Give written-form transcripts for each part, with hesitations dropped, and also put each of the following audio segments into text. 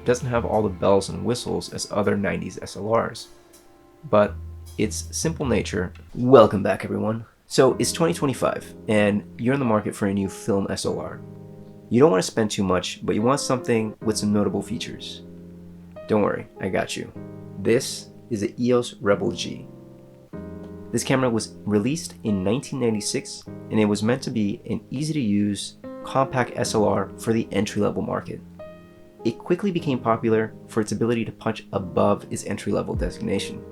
doesn't have all the bells and whistles as other 90s SLRs, but its simple nature. Welcome back, everyone. So it's 2025 and you're in the market for a new film SLR. You don't want to spend too much, but you want something with some notable features. Don't worry, I got you. This is the EOS Rebel G. This camera was released in 1996 and it was meant to be an easy-to-use, compact SLR for the entry-level market. It quickly became popular for its ability to punch above its entry-level designation.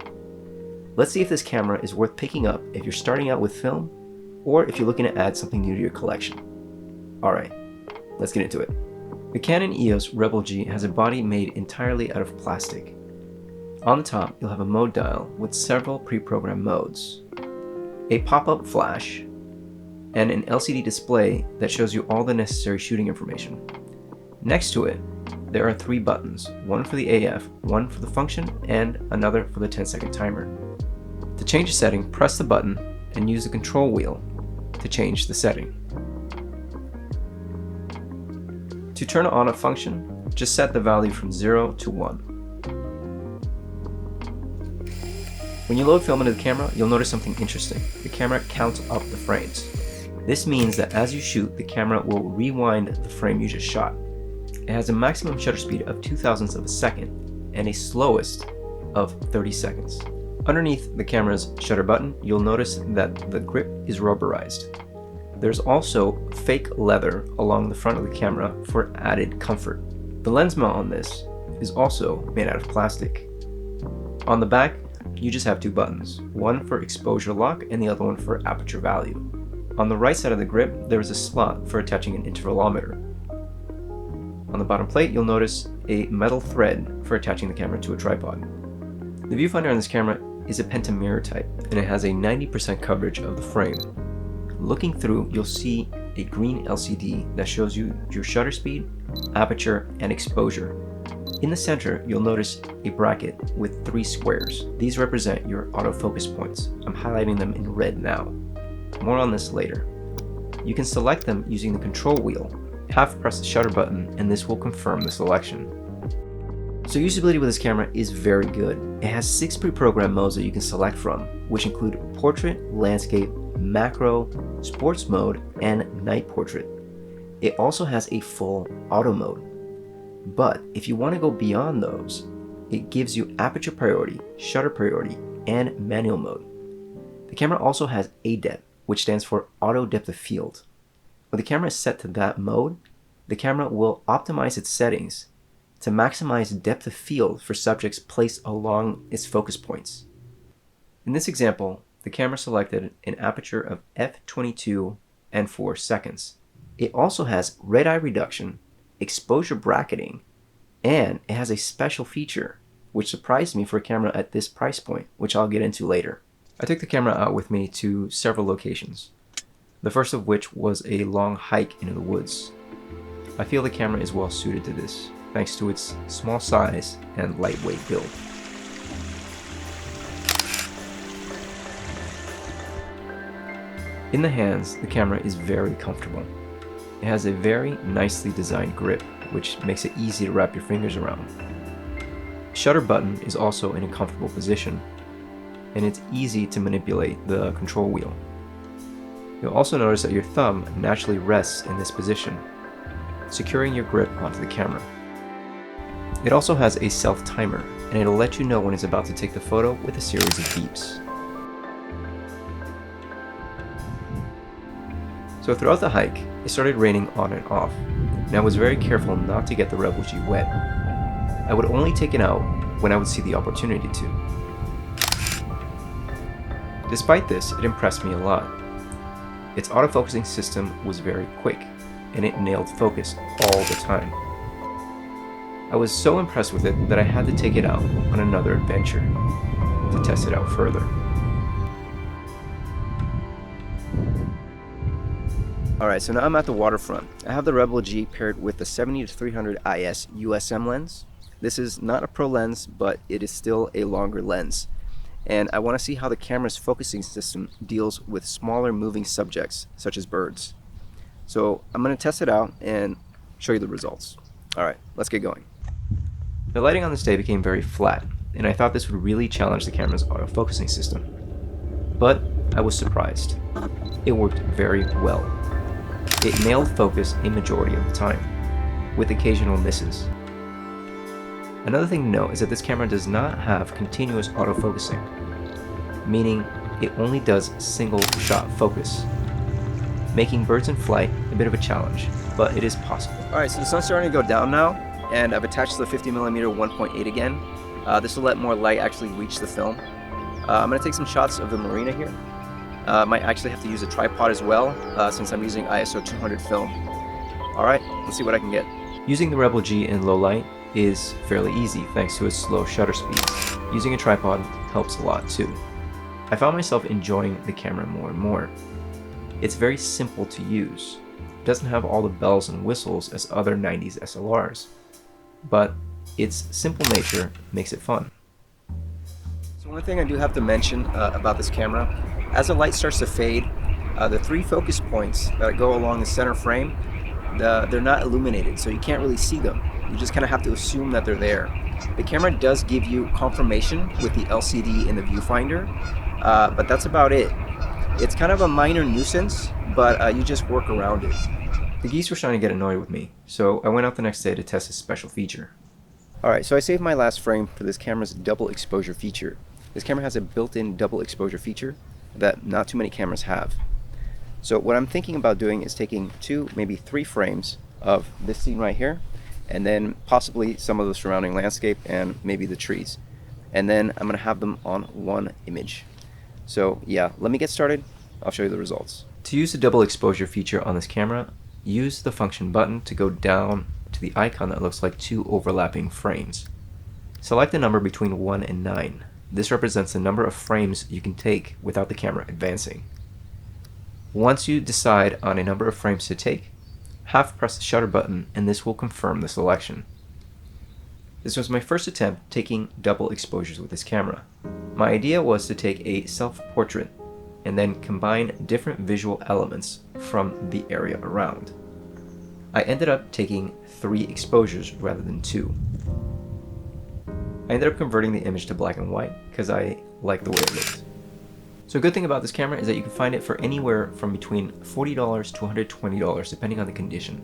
Let's see if this camera is worth picking up if you're starting out with film or if you're looking to add something new to your collection. Alright, let's get into it. The Canon EOS Rebel G has a body made entirely out of plastic. On the top, you'll have a mode dial with several pre-programmed modes, a pop-up flash, and an LCD display that shows you all the necessary shooting information. Next to it, there are 3 buttons, one for the AF, one for the function, and another for the 10-second timer. To change a setting, press the button and use the control wheel to change the setting. To turn on a function, just set the value from 0 to 1. When you load film into the camera, you'll notice something interesting. The camera counts up the frames. This means that as you shoot, the camera will rewind the frame you just shot. It has a maximum shutter speed of 0.02 of a second and a slowest of 30 seconds. Underneath the camera's shutter button, you'll notice that the grip is rubberized. There's also fake leather along the front of the camera for added comfort. The lens mount on this is also made out of plastic. On the back, you just have 2 buttons, one for exposure lock and the other one for aperture value. On the right side of the grip, there is a slot for attaching an intervalometer. On the bottom plate, you'll notice a metal thread for attaching the camera to a tripod. The viewfinder on this camera is a pentamirror type, and it has a 90% coverage of the frame. Looking through, you'll see a green LCD that shows you your shutter speed, aperture, and exposure. In the center, you'll notice a bracket with 3 squares. These represent your autofocus points. I'm highlighting them in red now. More on this later. You can select them using the control wheel. Half press the shutter button and this will confirm the selection. So usability with this camera is very good. It has 6 pre-programmed modes that you can select from, which include portrait, landscape, macro, sports mode, and night portrait. It also has a full auto mode. But if you want to go beyond those, it gives you aperture priority, shutter priority, and manual mode. The camera also has ADEP, which stands for auto depth of field. When the camera is set to that mode, the camera will optimize its settings to maximize depth of field for subjects placed along its focus points. In this example, the camera selected an aperture of f22 and 4 seconds. It also has red eye reduction, exposure bracketing, and it has a special feature which surprised me for a camera at this price point, which I'll get into later. I took the camera out with me to several locations, the first of which was a long hike into the woods. I feel the camera is well suited to this, thanks to its small size and lightweight build. In the hands, the camera is very comfortable. It has a very nicely designed grip, which makes it easy to wrap your fingers around. The shutter button is also in a comfortable position, and it's easy to manipulate the control wheel. You'll also notice that your thumb naturally rests in this position, securing your grip onto the camera. It also has a self-timer, and it'll let you know when it's about to take the photo with a series of beeps. So throughout the hike, it started raining on and off, and I was very careful not to get the Rebel G wet. I would only take it out when I would see the opportunity to. Despite this, it impressed me a lot. Its autofocusing system was very quick, and it nailed focus all the time. I was so impressed with it that I had to take it out on another adventure to test it out further. Alright, so now I'm at the waterfront. I have the Rebel G paired with the 70-300 IS USM lens. This is not a pro lens, but it is still a longer lens. And I want to see how the camera's focusing system deals with smaller moving subjects, such as birds. So I'm going to test it out and show you the results. Alright, let's get going. The lighting on this day became very flat, and I thought this would really challenge the camera's autofocusing system. But I was surprised. It worked very well. It nailed focus a majority of the time, with occasional misses. Another thing to note is that this camera does not have continuous autofocusing, meaning it only does single shot focus, making birds in flight a bit of a challenge, but it is possible. Alright, so the sun's starting to go down now, and I've attached the 50mm 1.8 again. This will let more light actually reach the film. I'm going to take some shots of the marina here. Might actually have to use a tripod as well, since I'm using ISO 200 film. Alright, let's see what I can get. Using the Rebel G in low light is fairly easy thanks to its slow shutter speeds. Using a tripod helps a lot too. I found myself enjoying the camera more and more. It's very simple to use. It doesn't have all the bells and whistles as other 90s SLRs, but its simple nature makes it fun. So one thing I do have to mention about this camera, as the light starts to fade, the 3 focus points that go along the center frame, they're not illuminated, so you can't really see them. You just kind of have to assume that they're there. The camera does give you confirmation with the LCD in the viewfinder, but that's about it. It's kind of a minor nuisance, but you just work around it. The geese were starting to get annoyed with me, so I went out the next day to test this special feature. Alright, so I saved my last frame for this camera's double exposure feature. This camera has a built-in double exposure feature that not too many cameras have. So what I'm thinking about doing is taking 2, maybe 3 frames of this scene right here, and then possibly some of the surrounding landscape and maybe the trees. And then I'm going to have them on one image. So yeah, let me get started. I'll show you the results. To use the double exposure feature on this camera, use the function button to go down to the icon that looks like 2 overlapping frames. Select a number between 1 and 9. This represents the number of frames you can take without the camera advancing. Once you decide on a number of frames to take, half press the shutter button and this will confirm the selection. This was my first attempt taking double exposures with this camera. My idea was to take a self-portrait and then combine different visual elements from the area around. I ended up taking 3 exposures rather than 2. I ended up converting the image to black and white because I like the way it looks. So a good thing about this camera is that you can find it for anywhere from between $40 to $120 depending on the condition.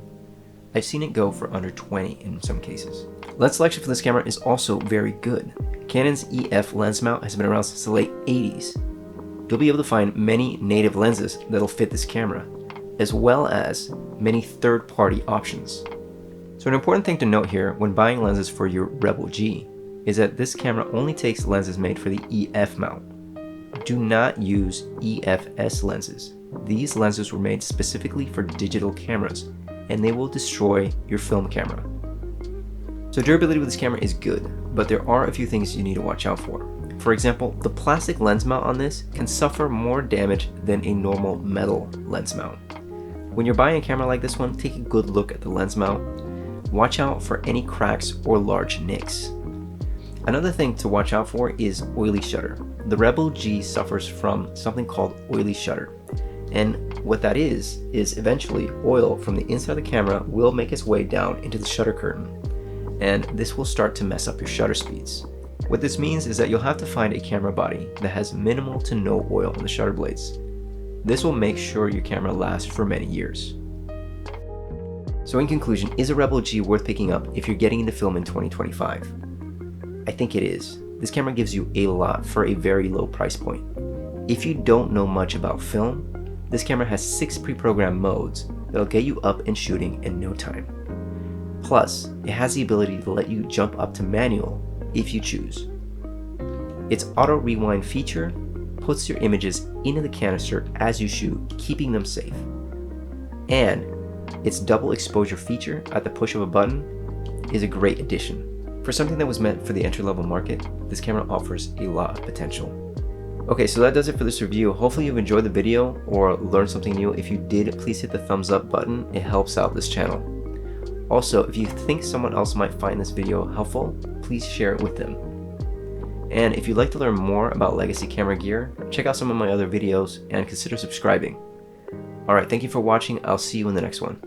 I've seen it go for under $20 in some cases. Lens selection for this camera is also very good. Canon's EF lens mount has been around since the late 80s. You'll be able to find many native lenses that'll fit this camera, as well as many third-party options. So an important thing to note here when buying lenses for your Rebel G is that this camera only takes lenses made for the EF mount. Do not use EFS lenses. These lenses were made specifically for digital cameras, and they will destroy your film camera. So durability with this camera is good, but there are a few things you need to watch out for. For example, the plastic lens mount on this can suffer more damage than a normal metal lens mount. When you're buying a camera like this one, take a good look at the lens mount. Watch out for any cracks or large nicks. Another thing to watch out for is oily shutter. The Rebel G suffers from something called oily shutter. And what that is eventually oil from the inside of the camera will make its way down into the shutter curtain. And this will start to mess up your shutter speeds. What this means is that you'll have to find a camera body that has minimal to no oil on the shutter blades. This will make sure your camera lasts for many years. So in conclusion, is a Rebel G worth picking up if you're getting into film in 2025? I think it is. This camera gives you a lot for a very low price point. If you don't know much about film, this camera has 6 pre-programmed modes that'll get you up and shooting in no time. Plus, it has the ability to let you jump up to manual if you choose. Its auto rewind feature puts your images into the canister as you shoot, keeping them safe. And its double exposure feature at the push of a button is a great addition. For something that was meant for the entry-level market, this camera offers a lot of potential. Okay, so that does it for this review. Hopefully you've enjoyed the video or learned something new. If you did, please hit the thumbs up button. It helps out this channel. Also, if you think someone else might find this video helpful, please share it with them. And if you'd like to learn more about legacy camera gear, check out some of my other videos and consider subscribing. Alright, thank you for watching. I'll see you in the next one.